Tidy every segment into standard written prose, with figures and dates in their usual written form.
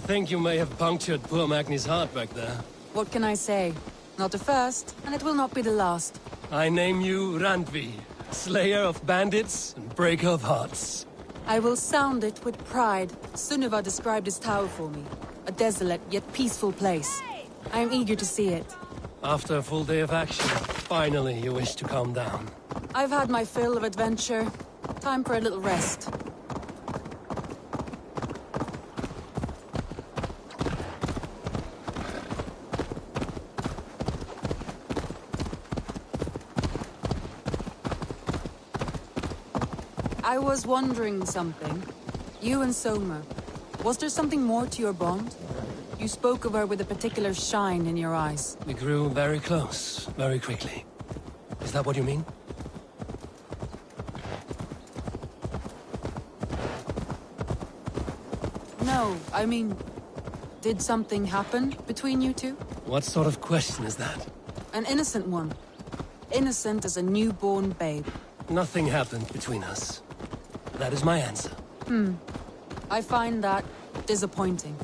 think you may have punctured poor Magni's heart back there. What can I say? Not the first, and it will not be the last. I name you Randvi, slayer of bandits and breaker of hearts. I will sound it with pride. Sunniva described this tower for me. A desolate yet peaceful place. I am eager to see it. After a full day of action, finally you wish to calm down. I've had my fill of adventure. Time for a little rest. I was wondering something. You and Soma, was there something more to your bond? You spoke of her with a particular shine in your eyes. We grew very close, very quickly. Is that what you mean? No, I mean, did something happen between you two? What sort of question is that? An innocent one. Innocent as a newborn babe. Nothing happened between us. That is my answer. I find that disappointing.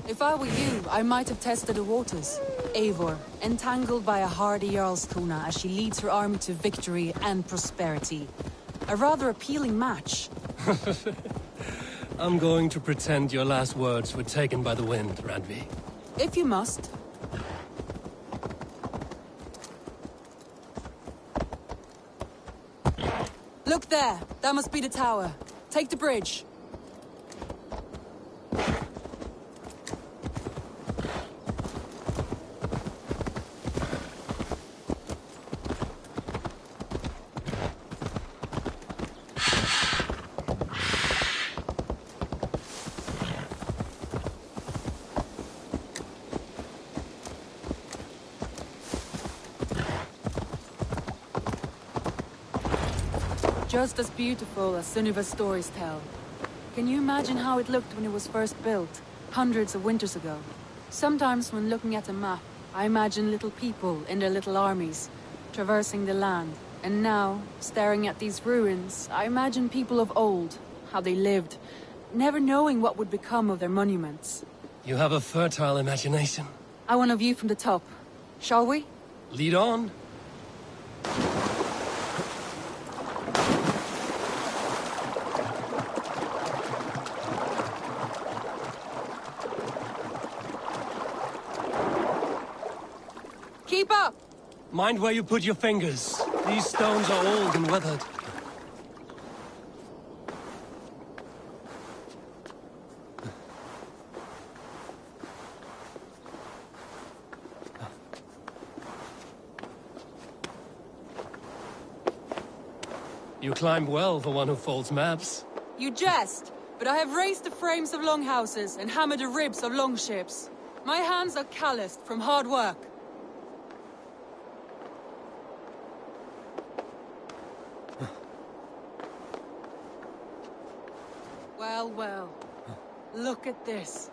If I were you, I might have tested the waters. Eivor, entangled by a hardy Jarlskona as she leads her army to victory and prosperity. A rather appealing match. I'm going to pretend your last words were taken by the wind, Randvi. If you must. Look there! That must be the tower. Take the bridge. Just as beautiful as Sunniva's stories tell. Can you imagine how it looked when it was first built, hundreds of winters ago? Sometimes when looking at a map, I imagine little people in their little armies, traversing the land. And now, staring at these ruins, I imagine people of old, how they lived, never knowing what would become of their monuments. You have a fertile imagination. I want a view from the top. Shall we? Lead on. Keep up! Mind where you put your fingers. These stones are old and weathered. You climb well for one who folds maps. You jest, but I have raised the frames of longhouses and hammered the ribs of longships. My hands are calloused from hard work. Well, well. Look at this.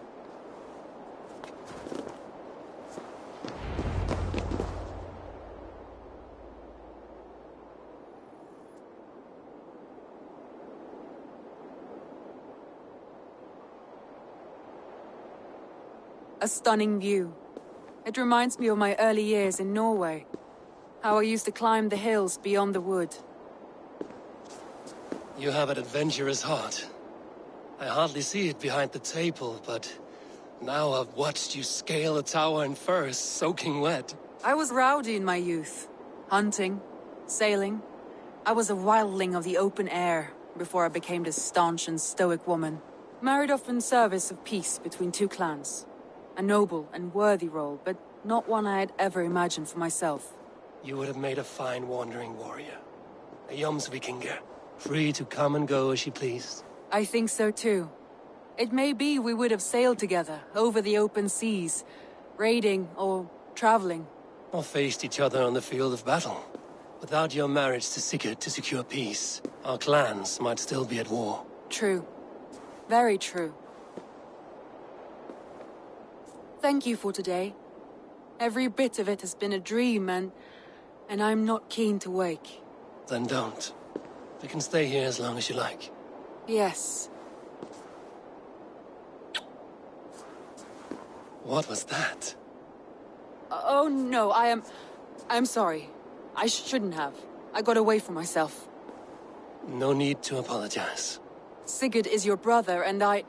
A stunning view. It reminds me of my early years in Norway. How I used to climb the hills beyond the wood. You have an adventurous heart. I hardly see it behind the table, but now I've watched you scale a tower in furs, soaking wet. I was rowdy in my youth. Hunting, sailing. I was a wildling of the open air before I became this staunch and stoic woman. Married off in service of peace between two clans. A noble and worthy role, but not one I had ever imagined for myself. You would have made a fine wandering warrior. A Jomsvikinger, free to come and go as she pleased. I think so too. It may be we would have sailed together over the open seas, raiding or traveling. Or faced each other on the field of battle. Without your marriage to Sigurd to secure peace, our clans might still be at war. True. Very true. Thank you for today. Every bit of it has been a dream and I'm not keen to wake. Then don't. We can stay here as long as you like. Yes. What was that? Oh no, I'm sorry. I shouldn't have. I got away from myself. No need to apologize. Sigurd is your brother, and I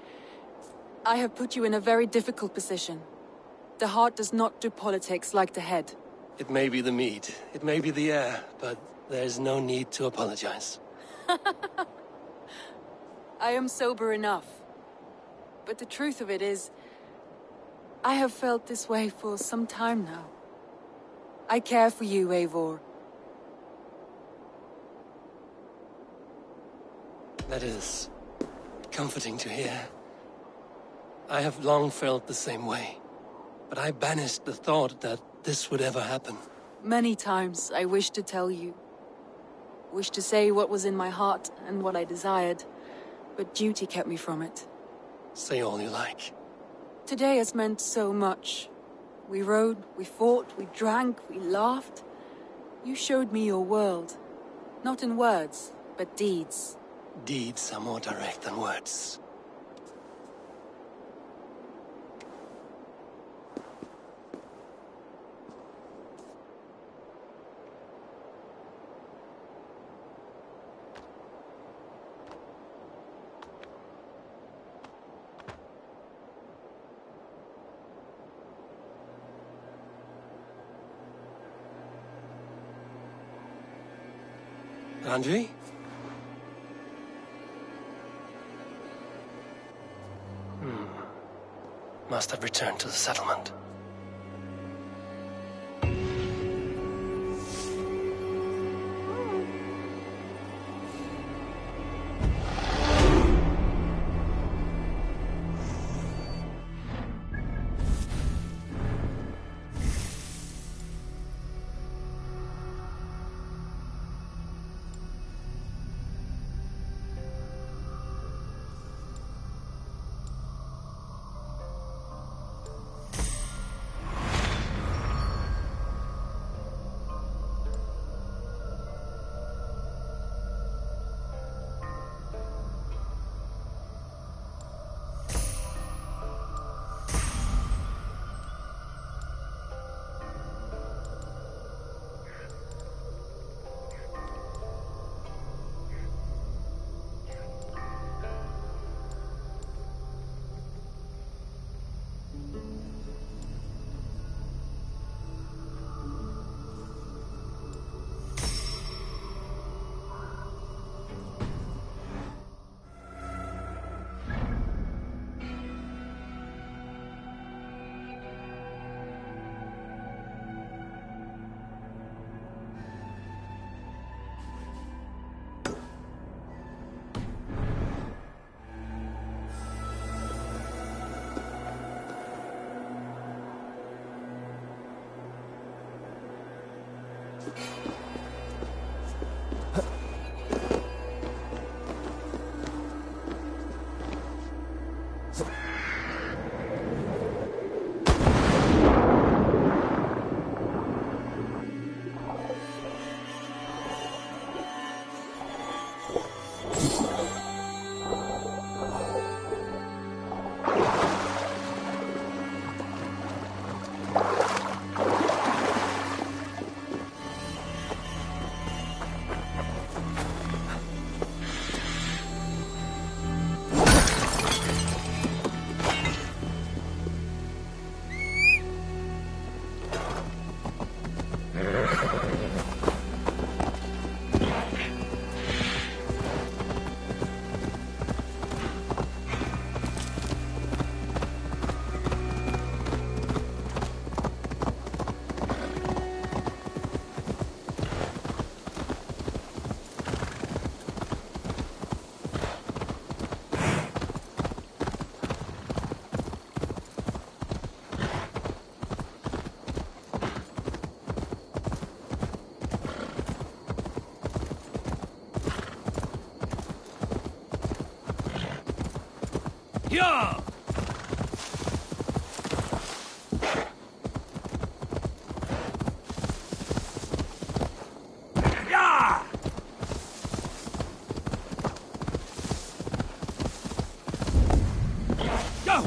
have put you in a very difficult position. The heart does not do politics like the head. It may be the meat, it may be the air, but there's no need to apologize. I am sober enough. But the truth of it is, I have felt this way for some time now. I care for you, Eivor. That is comforting to hear. I have long felt the same way, but I banished the thought that this would ever happen. Many times I wished to tell you. Wished to say what was in my heart and what I desired, but duty kept me from it. Say all you like. Today has meant so much. We rode, we fought, we drank, we laughed. You showed me your world. Not in words, but deeds. Deeds are more direct than words. Andre? Must have returned to the settlement. Yeah! Yeah! Go!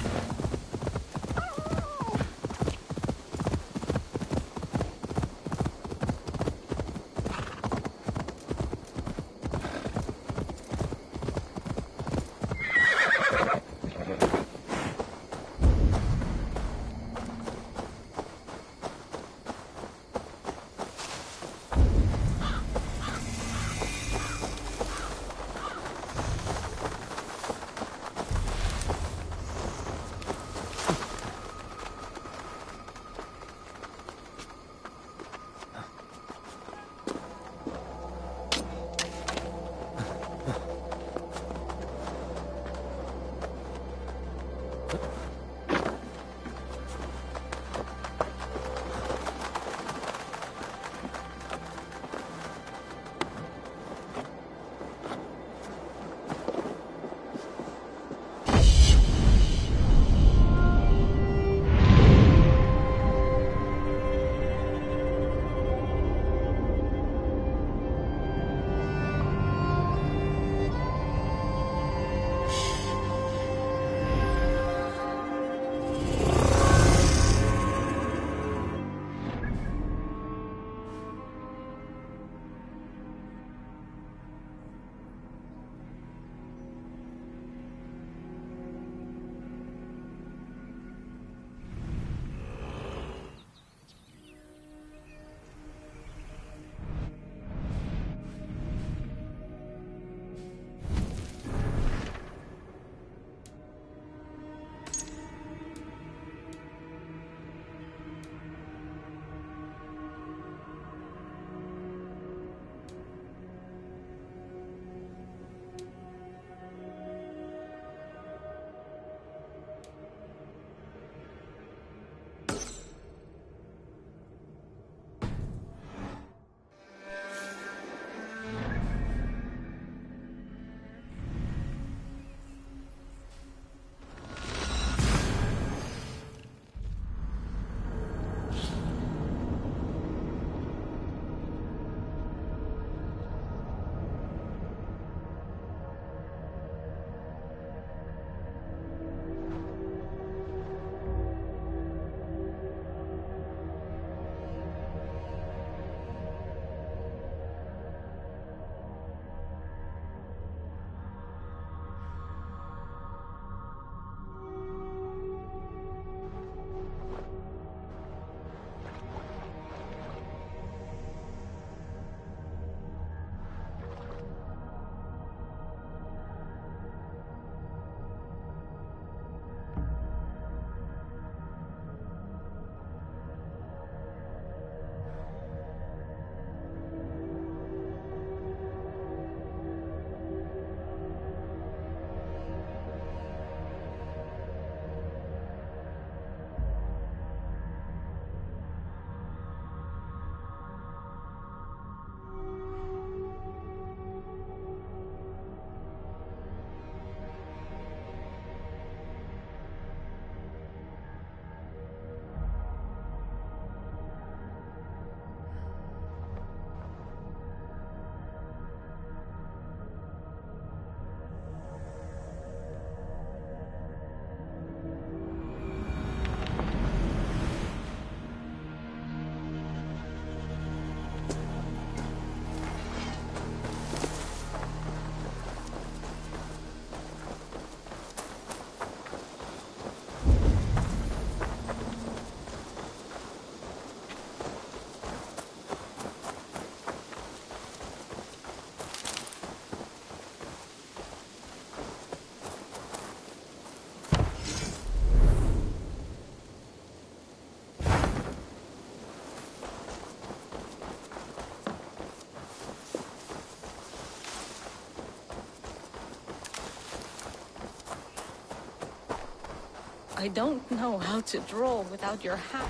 I don't know how to draw without your help.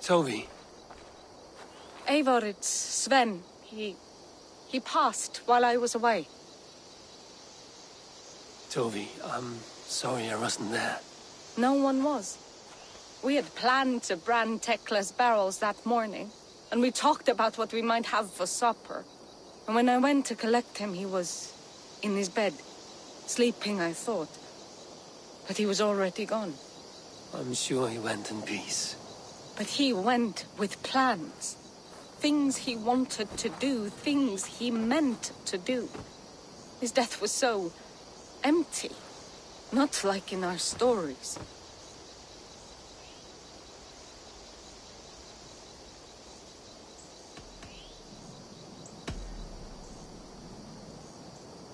Toby. Eivor, it's Sven. He passed while I was away. Toby, I'm sorry I wasn't there. No one was. We had planned to brand Tekla's barrels that morning, and we talked about what we might have for supper. And when I went to collect him, he was in his bed. Sleeping, I thought. But he was already gone. I'm sure he went in peace. But he went with plans. Things he wanted to do, things he meant to do. His death was so empty. Not like in our stories.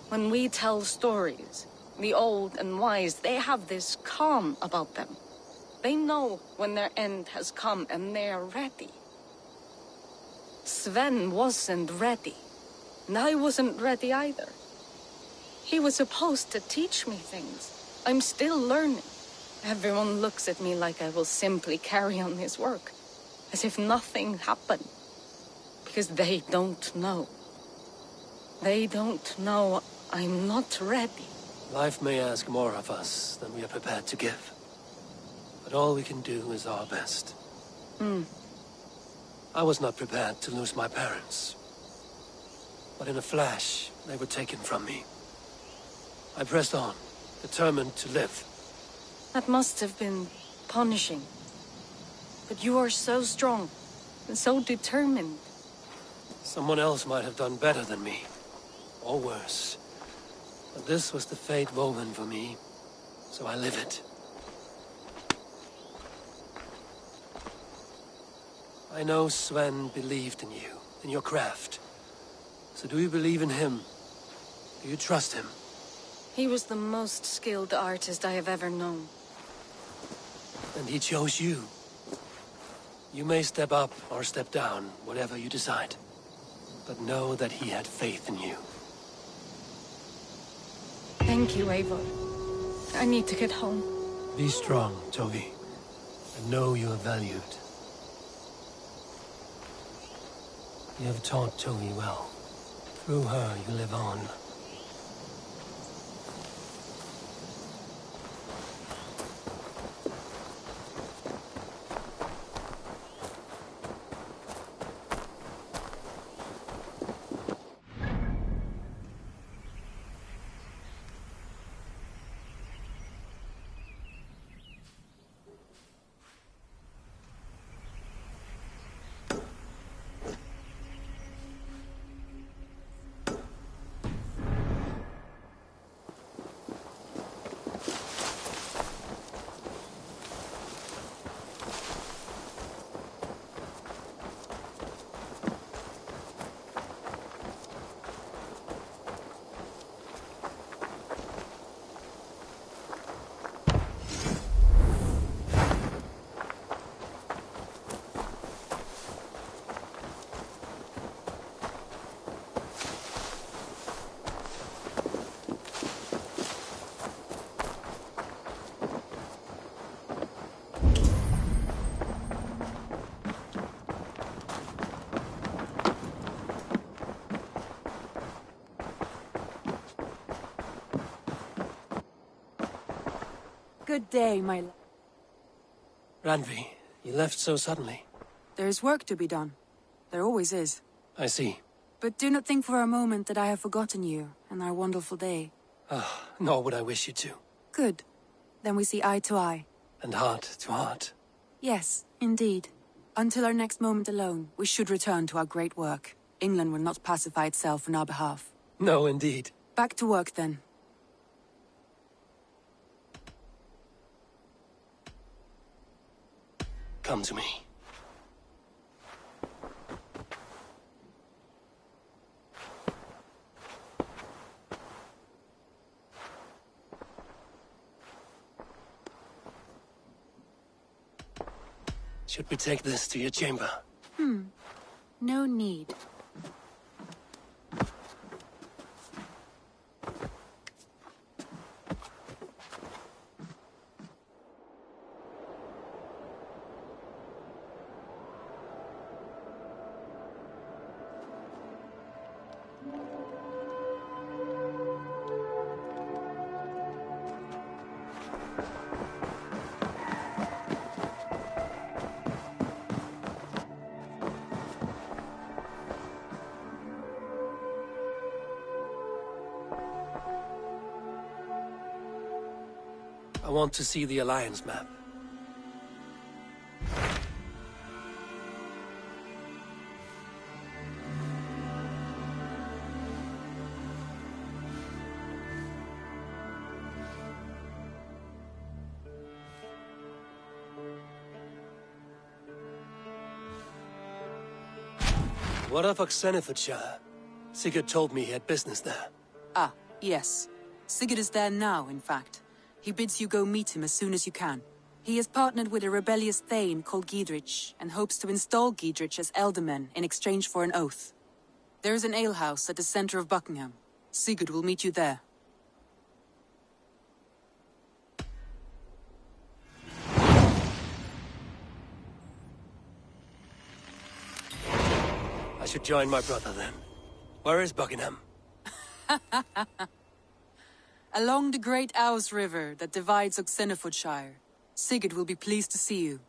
When we tell stories, the old and wise, they have this calm about them. They know when their end has come and they are ready. Sven wasn't ready, and I wasn't ready either. He was supposed to teach me things. I'm still learning. Everyone looks at me like I will simply carry on his work, as if nothing happened. Because they don't know. They don't know I'm not ready. Life may ask more of us than we are prepared to give. But all we can do is our best. I was not prepared to lose my parents. But in a flash, they were taken from me. I pressed on, determined to live. That must have been punishing. But you are so strong, and so determined. Someone else might have done better than me. Or worse. But this was the fate woven for me, so I live it. I know Sven believed in you, in your craft. So do you believe in him? Do you trust him? He was the most skilled artist I have ever known. And he chose you. You may step up or step down, whatever you decide. But know that he had faith in you. Thank you, Eivor. I need to get home. Be strong, Toby. And know you are valued. You have taught Toby well. Through her, you live on. Good day, my love. Randvi, you left so suddenly. There is work to be done. There always is. I see. But do not think for a moment that I have forgotten you and our wonderful day. Nor would I wish you to. Good. Then we see eye to eye. And heart to heart. Yes, indeed. Until our next moment alone, we should return to our great work. England will not pacify itself on our behalf. No, indeed. Back to work, then. Come to me. Should we take this to your chamber? No need. want to see the Alliance map. What of Oxenifordshire? Sigurd told me he had business there. Ah, yes. Sigurd is there now, in fact. He bids you go meet him as soon as you can. He has partnered with a rebellious thane called Giedrich, and hopes to install Giedrich as Elderman in exchange for an oath. There is an alehouse at the center of Buckingham. Sigurd will meet you there. I should join my brother then. Where is Buckingham? Along the great Ouse River that divides Oxenifordshire. Sigurd will be pleased to see you.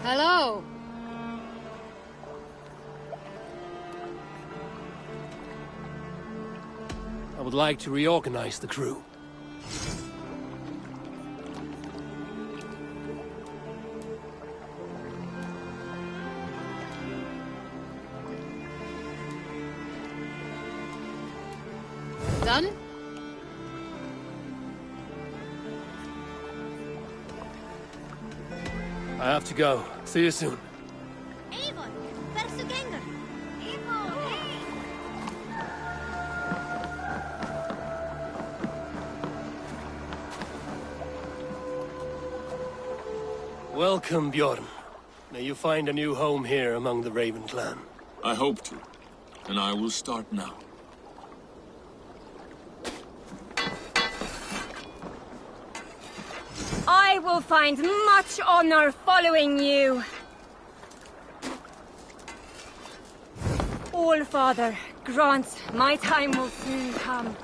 Hello. I would like to reorganize the crew. Done? I have to go. See you soon. Avon, versuganger. Avon, hey! Welcome, Bjorn. May you find a new home here among the Raven clan. I hope to, and I will start now. I will find much honor following you. All-Father, grant my time will soon come.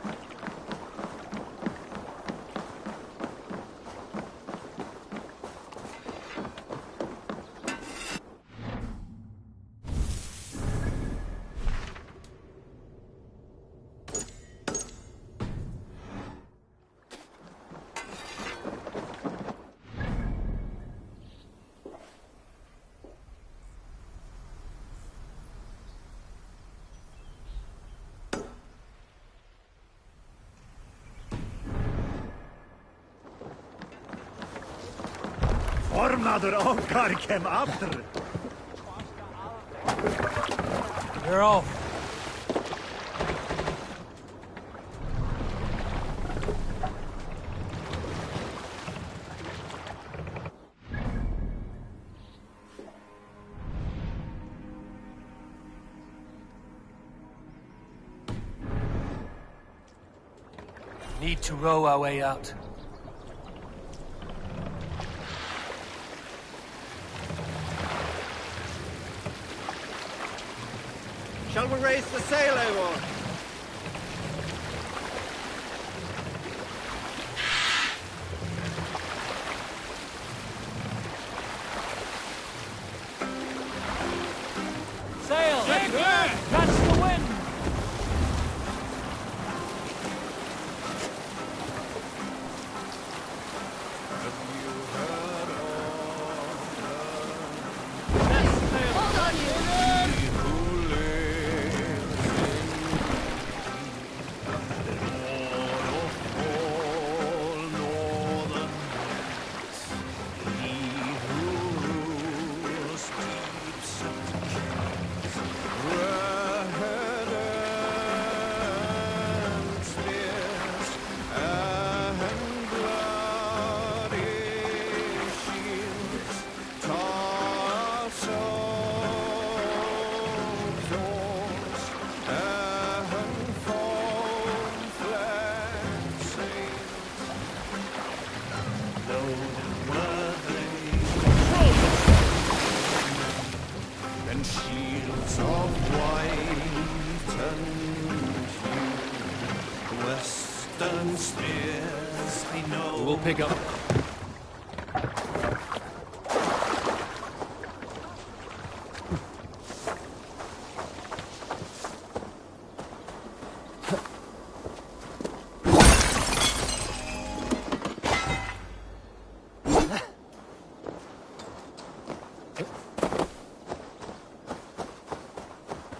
Formadur okkar kem aftur. You're off. Need to row our way out. Shall we raise the sail, Eivor? Sail! Catch the wind! pick up.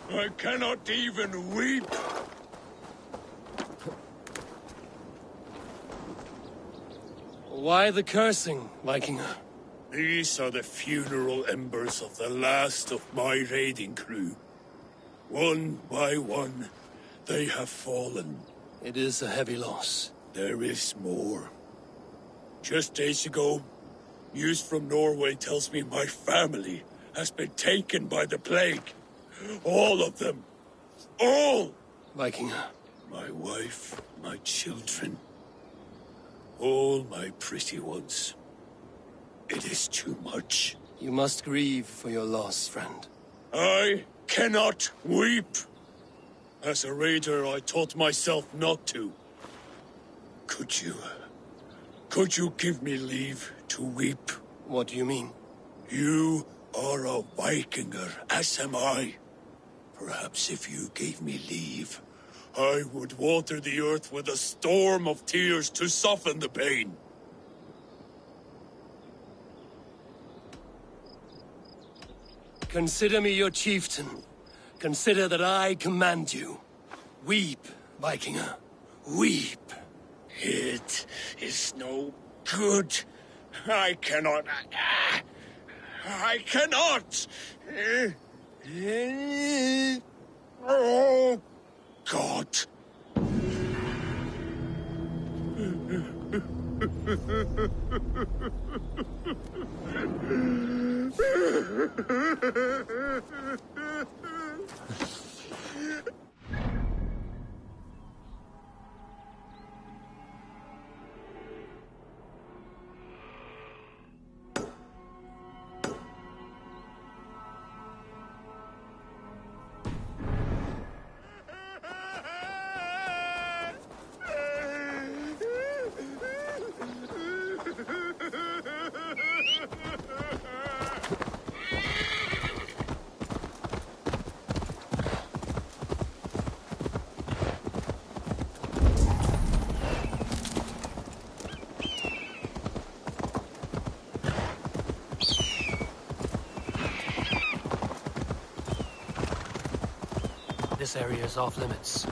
I cannot even weep. Why the cursing, Vikinger? These are the funeral embers of the last of my raiding crew. One by one, they have fallen. It is a heavy loss. There is more. Just days ago, news from Norway tells me my family has been taken by the plague. All of them. All! Vikinger. My wife, my children. All my pretty ones. It is too much. You must grieve for your loss, friend. I cannot weep. As a raider, I taught myself not to. Could you give me leave to weep? What do you mean? You are a Vikinger, as am I. Perhaps if you gave me leave, I would water the earth with a storm of tears to soften the pain. Consider me your chieftain. Consider that I command you. Weep, Vikinger. Weep. It is no good. I cannot. I cannot. Oh, God. This area is off limits.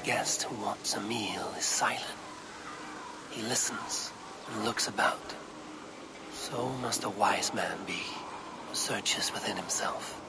guest who wants a meal is silent. He listens and looks about. So must a wise man be, who searches within himself.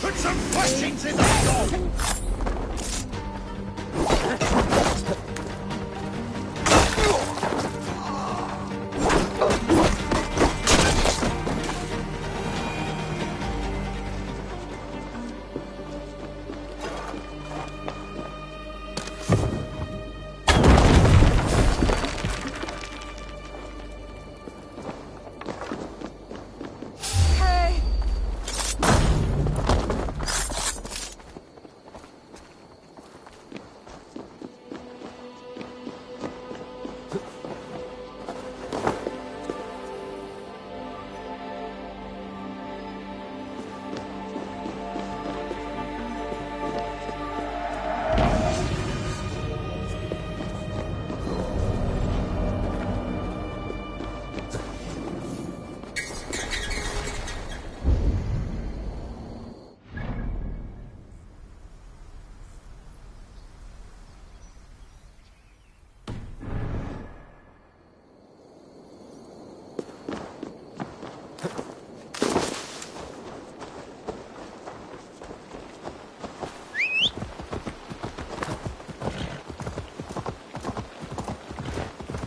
Put some questions in the dog!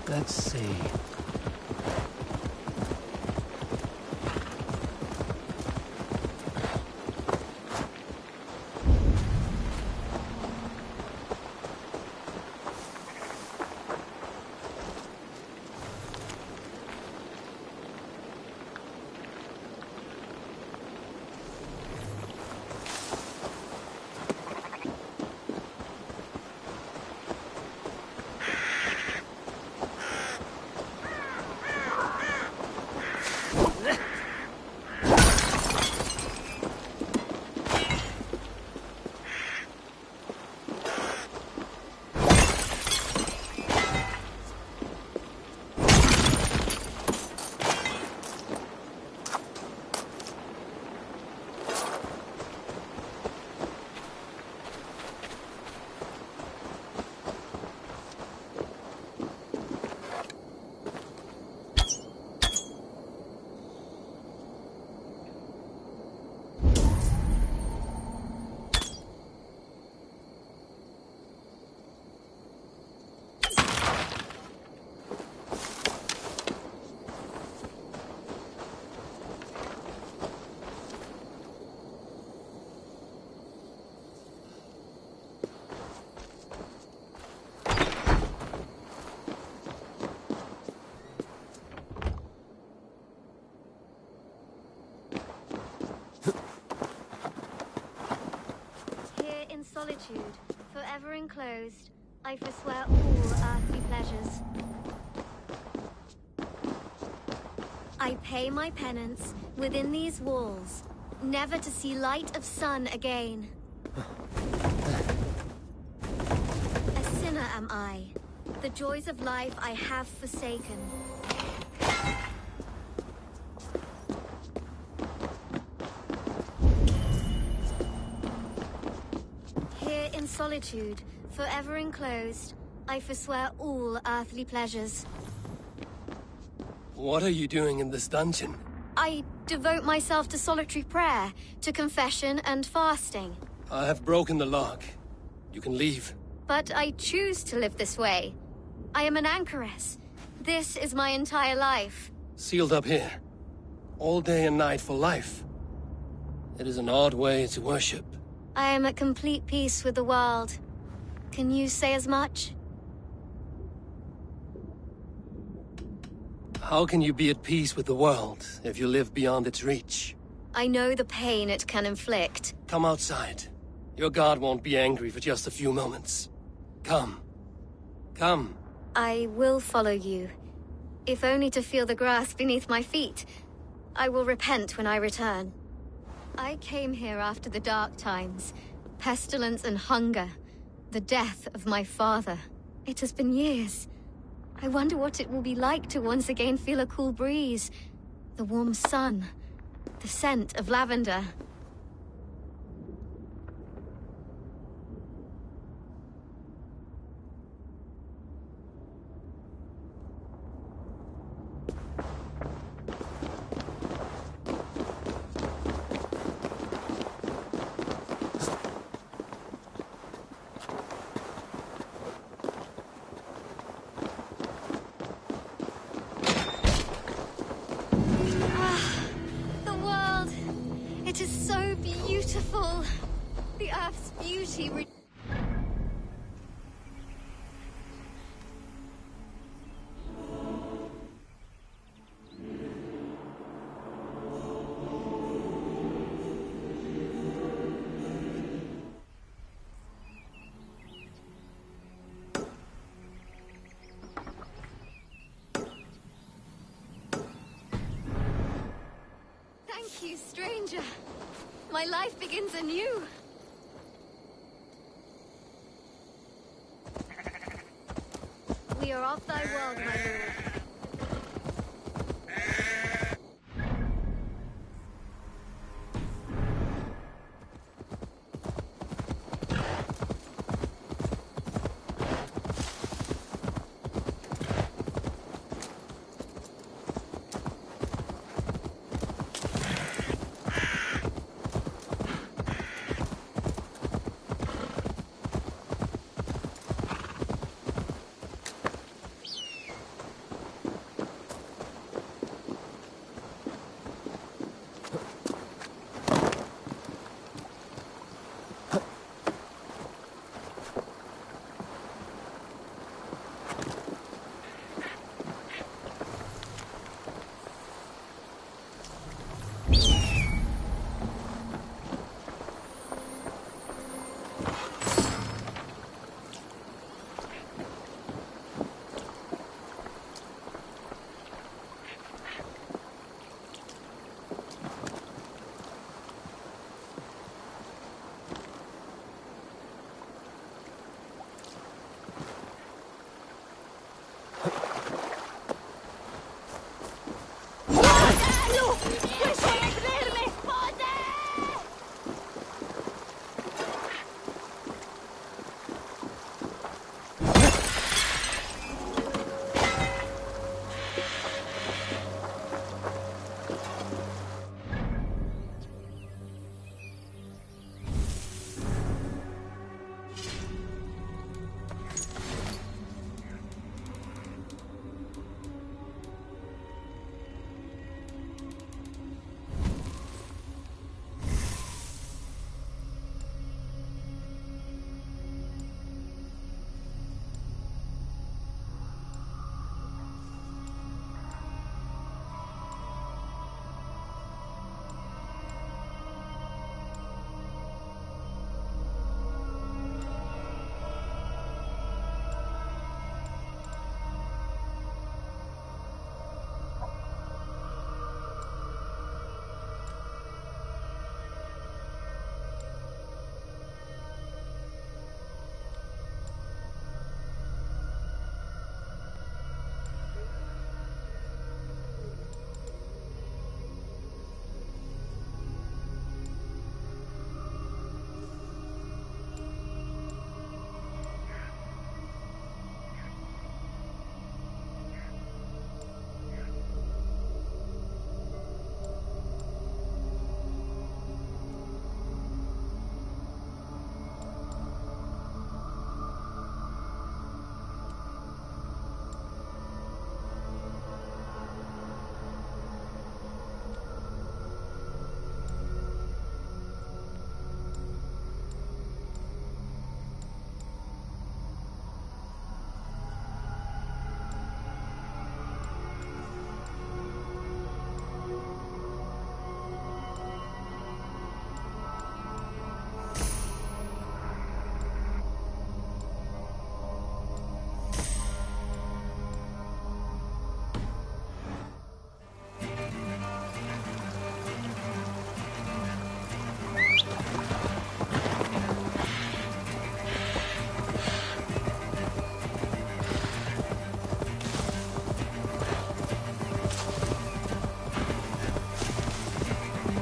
Let's see. Solitude, forever enclosed, I forswear all earthly pleasures. I pay my penance within these walls, never to see light of sun again. A sinner am I. The joys of life I have forsaken. Here in solitude, forever enclosed, I forswear all earthly pleasures. What are you doing in this dungeon? I devote myself to solitary prayer, to confession and fasting. I have broken the lock. You can leave. But I choose to live this way. I am an anchoress. This is my entire life. Sealed up here. All day and night for life. It is an odd way to worship. I am at complete peace with the world. Can you say as much? How can you be at peace with the world if you live beyond its reach? I know the pain it can inflict. Come outside. Your god won't be angry for just a few moments. Come. Come. I will follow you, if only to feel the grass beneath my feet. I will repent when I return. I came here after the dark times, pestilence and hunger, the death of my father. It has been years. I wonder what it will be like to once again feel a cool breeze, the warm sun, the scent of lavender. It is so beautiful. The Earth's beauty. Thank you, stranger. My life begins anew. We are of thy world, my lord.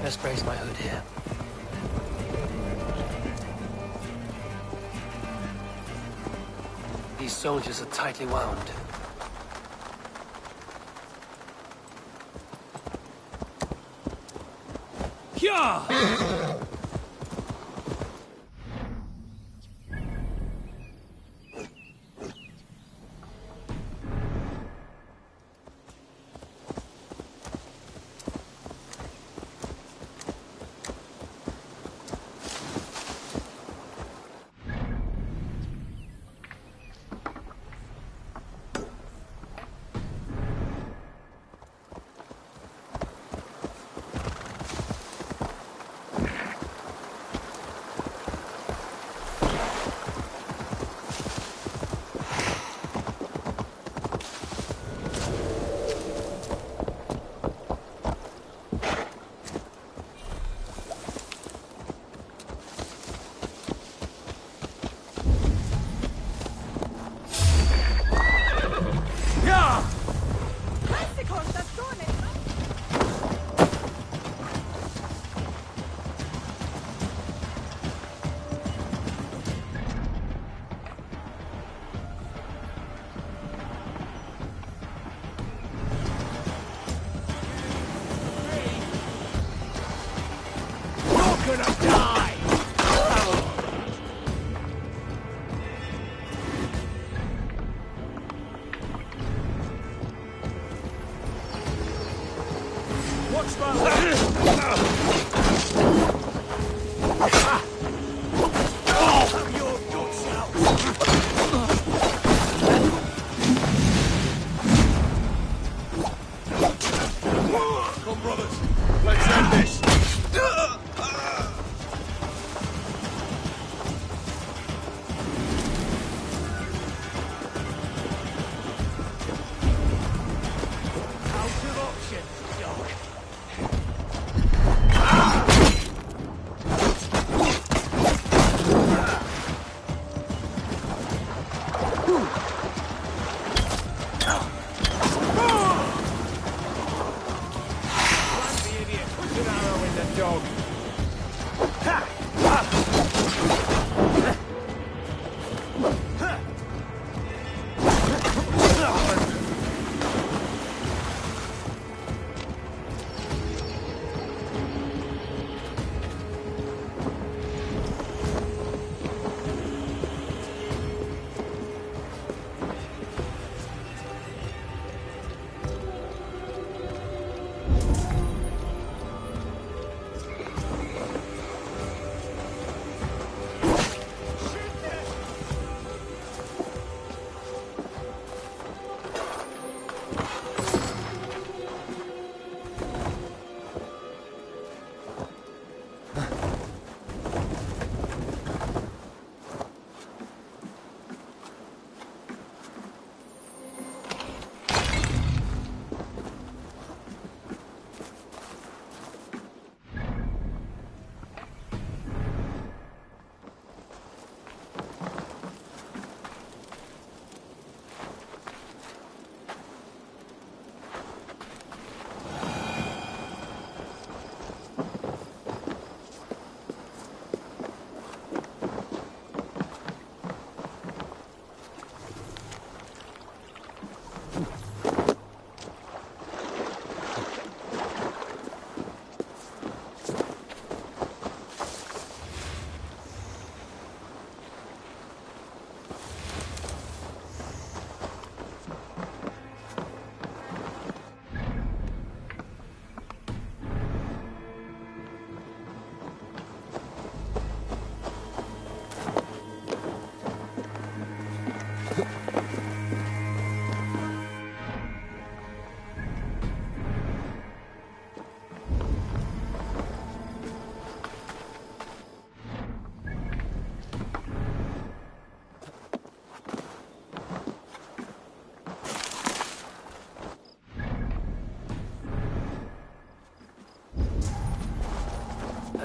Best raise my hood here. These soldiers are tightly wound. Yeah!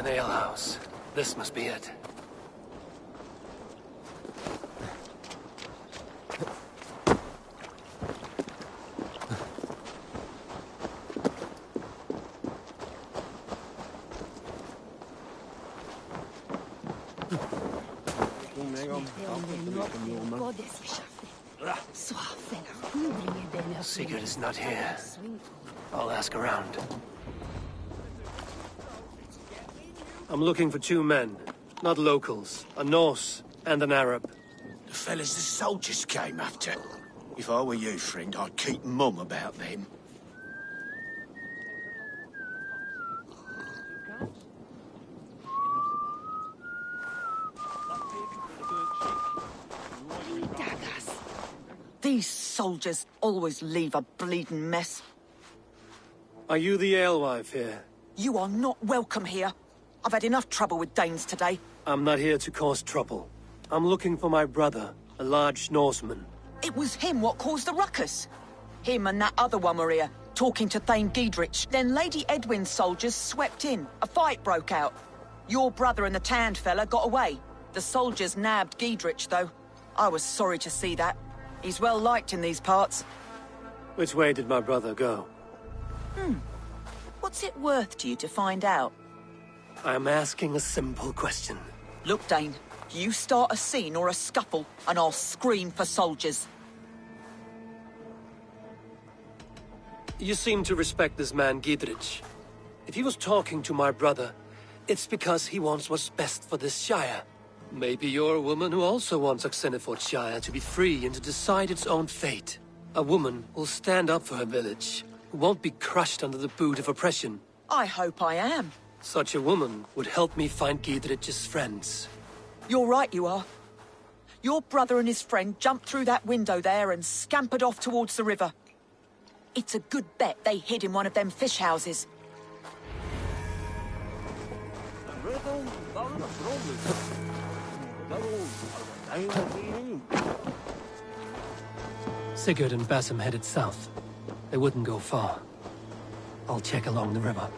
An alehouse. This must be it. Sigurd is not here. I'll ask around. I'm looking for two men, not locals. A Norse and an Arab. The fellas the soldiers came after. If I were you, friend, I'd keep mum about them. These soldiers always leave a bleeding mess. Are you the alewife here? You are not welcome here. I've had enough trouble with Danes today. I'm not here to cause trouble. I'm looking for my brother, a large Norseman. It was him what caused the ruckus. Him and that other one were here, talking to Thane Giedrich. Then Lady Edwin's soldiers swept in. A fight broke out. Your brother and the tanned fella got away. The soldiers nabbed Giedrich, though. I was sorry to see that. He's well liked in these parts. Which way did my brother go? What's it worth to you to find out? I'm asking a simple question. Look, Dane, you start a scene or a scuffle, and I'll scream for soldiers. You seem to respect this man, Giedrich. If he was talking to my brother, it's because he wants what's best for this Shire. Maybe you're a woman who also wants Oxenford Shire to be free and to decide its own fate. A woman who'll stand up for her village, who won't be crushed under the boot of oppression. I hope I am. Such a woman would help me find Giedrich's friends. You're right, you are. Your brother and his friend jumped through that window there and scampered off towards the river. It's a good bet they hid in one of them fish houses. Sigurd and Basim headed south. They wouldn't go far. I'll check along the river.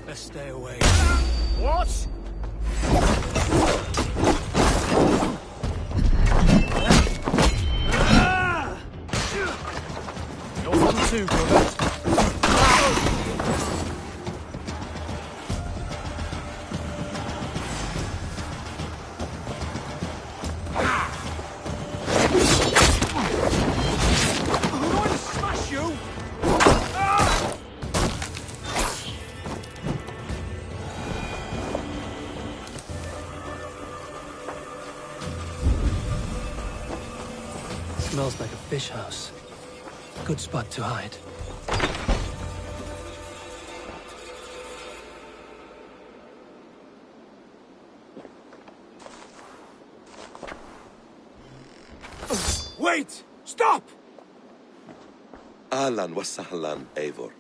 Let's stay away. What? You're one too, brother. Smells like a fish house. Good spot to hide. Wait! Stop! Ahlan wa sahlan, Eivor.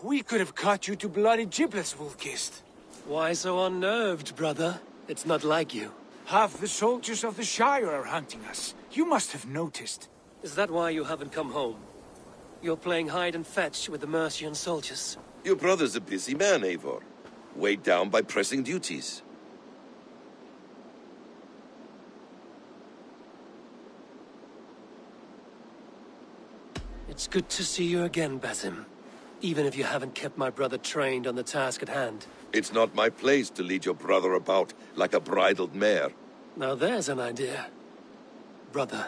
We could have cut you to bloody giblets, Wolf-Kissed. Why so unnerved, brother? It's not like you. Half the soldiers of the Shire are hunting us. You must have noticed. Is that why you haven't come home? You're playing hide and fetch with the Mercian soldiers. Your brother's a busy man, Eivor. Weighed down by pressing duties. It's good to see you again, Basim. Even if you haven't kept my brother trained on the task at hand. It's not my place to lead your brother about like a bridled mare. Now there's an idea. Brother,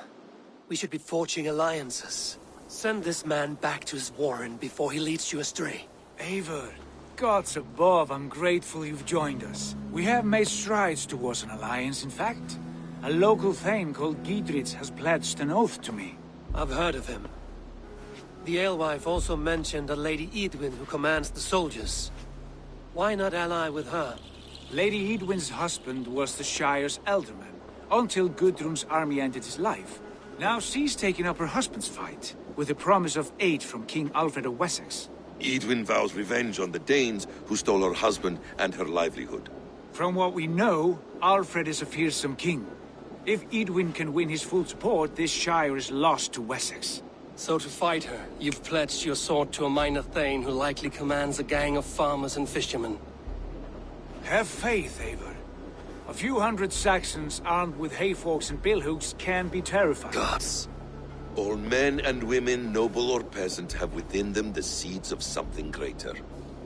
we should be forging alliances. Send this man back to his warren before he leads you astray. Eivor, gods above, I'm grateful you've joined us. We have made strides towards an alliance, in fact. A local thane called Giedrich has pledged an oath to me. I've heard of him. The alewife also mentioned a Lady Edwin who commands the soldiers. Why not ally with her? Lady Edwin's husband was the Shire's elderman, until Gudrun's army ended his life. Now she's taken up her husband's fight, with the promise of aid from King Alfred of Wessex. Edwin vows revenge on the Danes who stole her husband and her livelihood. From what we know, Alfred is a fearsome king. If Edwin can win his full support, this shire is lost to Wessex. So to fight her, you've pledged your sword to a minor thane who likely commands a gang of farmers and fishermen. Have faith, Eivor. A few hundred Saxons armed with hayforks and billhooks can be terrifying. Gods. All men and women, noble or peasant, have within them the seeds of something greater.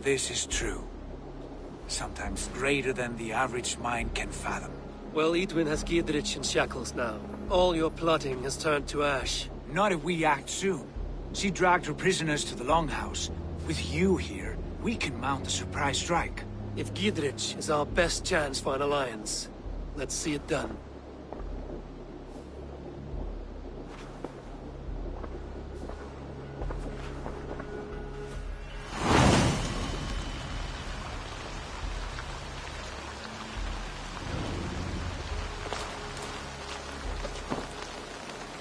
This is true. Sometimes greater than the average mind can fathom. Well, Edwin has Giedrich in shackles now. All your plotting has turned to ash. Not if we act soon. She dragged her prisoners to the Longhouse. With you here, we can mount a surprise strike. If Giedrich is our best chance for an alliance, let's see it done.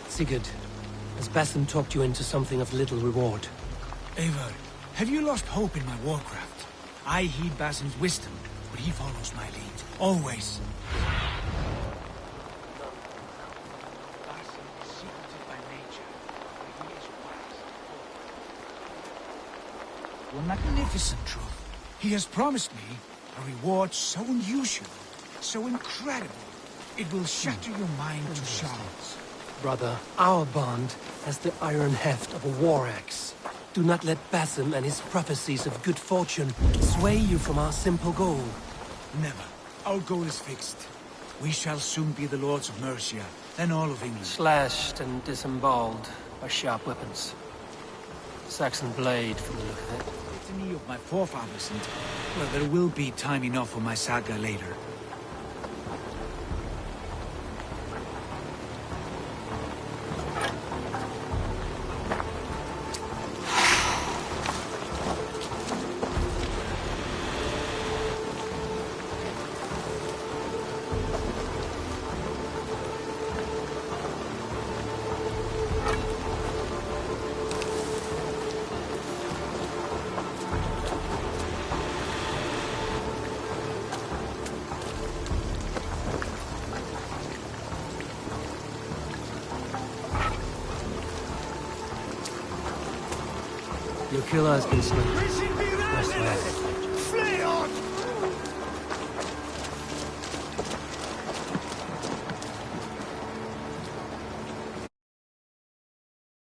Sigurd, has Basim talked you into something of little reward? Eivor, have you lost hope in my warcraft? I heed Basim's wisdom, but he follows my lead. Always. Basim is secretive by nature, but he is wise. Your magnificent truth. He has promised me a reward so unusual, so incredible, it will shatter your mind to shards. Brother, our bond has the iron heft of a war axe. Do not let Basim and his prophecies of good fortune sway you from our simple goal. Never. Our goal is fixed. We shall soon be the lords of Mercia, then all of England. Slashed and disemboweled by sharp weapons. Saxon blade, from the look of it. Litany of my forefathers, and well, there will be time enough for my saga later. Your killer has been slain. Rest well.